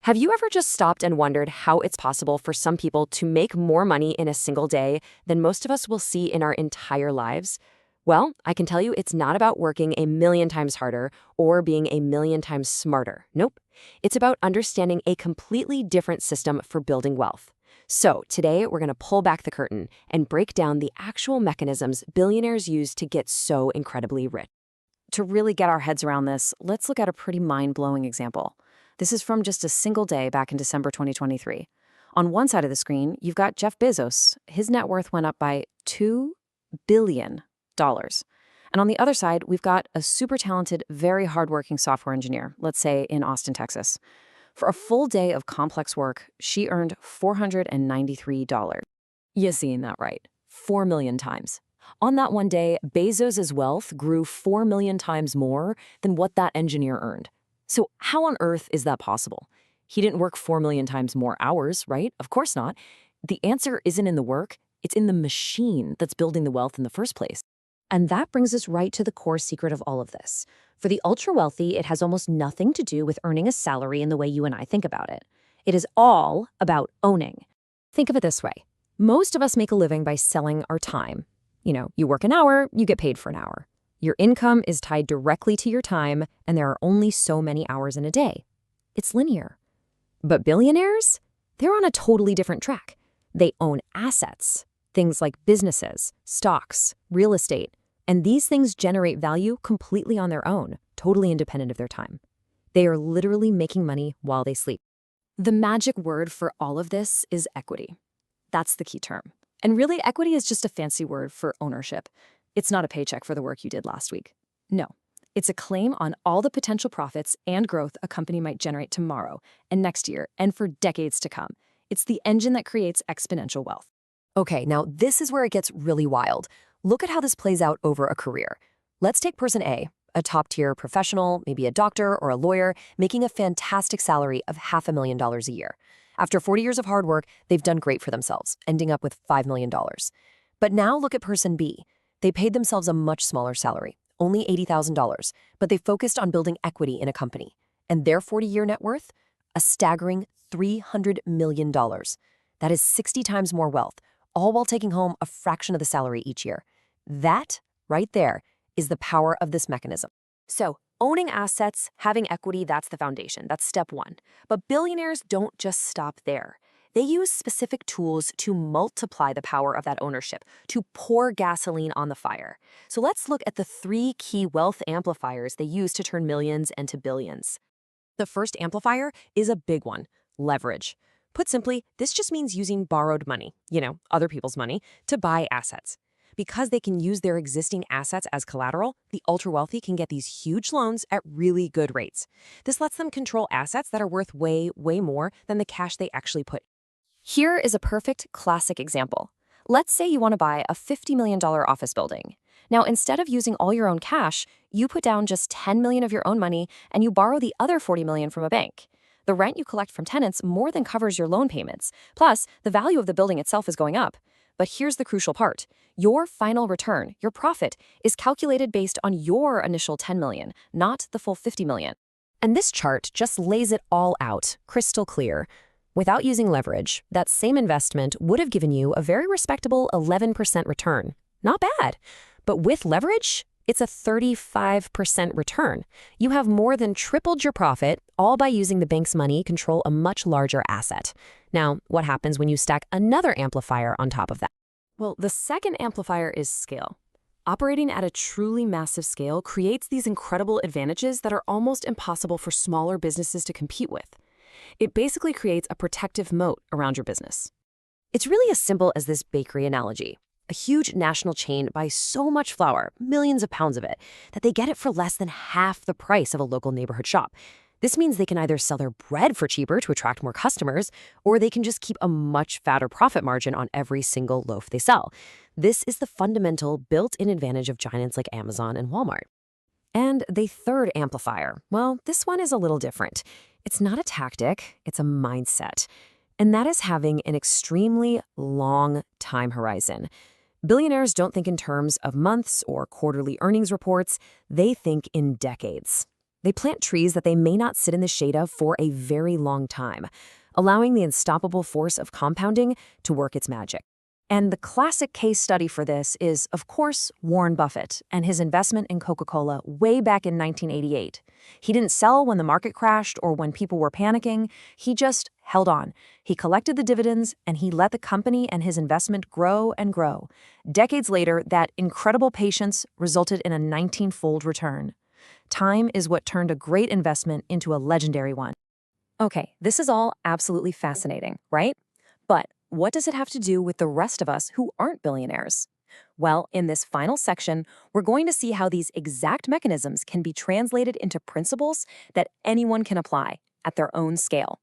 Have you ever just stopped and wondered how it's possible for some people to make more money in a single day than most of us will see in our entire lives? Well, I can tell you it's not about working a million times harder or being a million times smarter. Nope. It's about understanding a completely different system for building wealth. So today we're going to pull back the curtain and break down the actual mechanisms billionaires use to get so incredibly rich. To really get our heads around this, let's look at a pretty mind-blowing example. This is from just a single day back in December 2023. On one side of the screen, you've got Jeff Bezos. His net worth went up by $2 billion. And on the other side, we've got a super talented, very hardworking software engineer, let's say in Austin, Texas. For a full day of complex work, she earned $493. You're seeing that right. 4 million times. On that one day, Bezos' wealth grew 4 million times more than what that engineer earned. So how on earth is that possible? He didn't work 4 million times more hours, right? Of course not. The answer isn't in the work, it's in the machine that's building the wealth in the first place. And that brings us right to the core secret of all of this. For the ultra-wealthy, it has almost nothing to do with earning a salary in the way you and I think about it. It is all about owning. Think of it this way. Most of us make a living by selling our time. You work an hour, you get paid for an hour. Your income is tied directly to your time, and there are only so many hours in a day. It's linear. But billionaires? They're on a totally different track. They own assets, things like businesses, stocks, real estate, and these things generate value completely on their own, totally independent of their time. They are literally making money while they sleep. The magic word for all of this is equity. That's the key term. And really, equity is just a fancy word for ownership. It's not a paycheck for the work you did last week. No, it's a claim on all the potential profits and growth a company might generate tomorrow and next year and for decades to come. It's the engine that creates exponential wealth. Okay, now this is where it gets really wild. Look at how this plays out over a career. Let's take person A, a top-tier professional, maybe a doctor or a lawyer, making a fantastic salary of $500,000 a year. After 40 years of hard work, they've done great for themselves, ending up with $5 million. But now look at person B. They paid themselves a much smaller salary, only $80,000, but they focused on building equity in a company. And their 40-year net worth? A staggering $300 million. That is 60 times more wealth, all while taking home a fraction of the salary each year. That, right there, is the power of this mechanism. So, owning assets, having equity, that's the foundation. That's step one. But billionaires don't just stop there. They use specific tools to multiply the power of that ownership, to pour gasoline on the fire. So let's look at the 3 key wealth amplifiers they use to turn millions into billions. The first amplifier is a big one, leverage. Put simply, this just means using borrowed money, other people's money, to buy assets. Because they can use their existing assets as collateral, the ultra-wealthy can get these huge loans at really good rates. This lets them control assets that are worth way, way more than the cash they actually put. Here is a perfect classic example. Let's say you want to buy a $50 million office building. Now, instead of using all your own cash, you put down just $10 million of your own money and you borrow the other $40 million from a bank. The rent you collect from tenants more than covers your loan payments. Plus, the value of the building itself is going up. But here's the crucial part. Your final return, your profit, is calculated based on your initial $10 million, not the full $50 million. And this chart just lays it all out, crystal clear. Without using leverage, that same investment would have given you a very respectable 11% return. Not bad. But with leverage, it's a 35% return. You have more than tripled your profit, all by using the bank's money control a much larger asset. Now, what happens when you stack another amplifier on top of that? Well, the second amplifier is scale. Operating at a truly massive scale creates these incredible advantages that are almost impossible for smaller businesses to compete with. It basically creates a protective moat around your business. It's really as simple as this bakery analogy. A huge national chain buys so much flour, millions of pounds of it, that they get it for less than half the price of a local neighborhood shop. This means they can either sell their bread for cheaper to attract more customers, or they can just keep a much fatter profit margin on every single loaf they sell. This is the fundamental built-in advantage of giants like Amazon and Walmart. And the third amplifier, well, this one is a little different. It's not a tactic, it's a mindset. And that is having an extremely long time horizon. Billionaires don't think in terms of months or quarterly earnings reports, they think in decades. They plant trees that they may not sit in the shade of for a very long time, allowing the unstoppable force of compounding to work its magic. And the classic case study for this is, of course, Warren Buffett and his investment in Coca-Cola way back in 1988. He didn't sell when the market crashed or when people were panicking. He just held on. He collected the dividends, and he let the company and his investment grow and grow. Decades later, that incredible patience resulted in a 19-fold return. Time is what turned a great investment into a legendary one. Okay, this is all absolutely fascinating, right? But what does it have to do with the rest of us who aren't billionaires? Well, in this final section, we're going to see how these exact mechanisms can be translated into principles that anyone can apply at their own scale.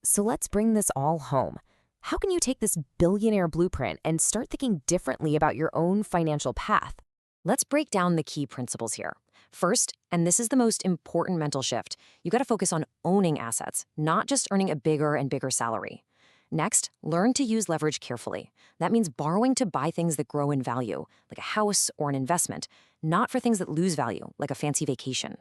So let's bring this all home. How can you take this billionaire blueprint and start thinking differently about your own financial path? Let's break down the key principles here. First, and this is the most important mental shift, you got to focus on owning assets, not just earning a bigger and bigger salary. Next, learn to use leverage carefully. That means borrowing to buy things that grow in value, like a house or an investment, not for things that lose value, like a fancy vacation.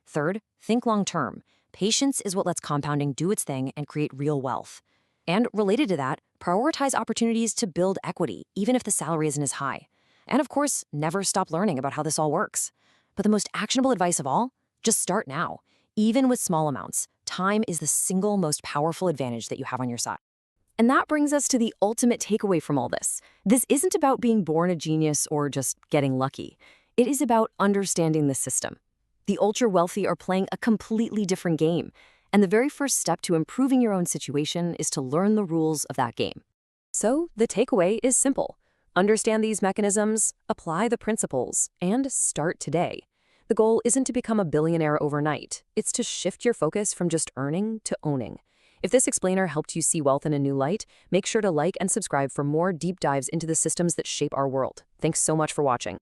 Third, think long-term. Patience is what lets compounding do its thing and create real wealth. And related to that, prioritize opportunities to build equity, even if the salary isn't as high. And of course, never stop learning about how this all works. But the most actionable advice of all, just start now. Even with small amounts, time is the single most powerful advantage that you have on your side. And that brings us to the ultimate takeaway from all this. This isn't about being born a genius or just getting lucky. It is about understanding the system. The ultra-wealthy are playing a completely different game, and the very first step to improving your own situation is to learn the rules of that game. So the takeaway is simple. Understand these mechanisms, apply the principles, and start today. The goal isn't to become a billionaire overnight. It's to shift your focus from just earning to owning. If this explainer helped you see wealth in a new light, make sure to like and subscribe for more deep dives into the systems that shape our world. Thanks so much for watching.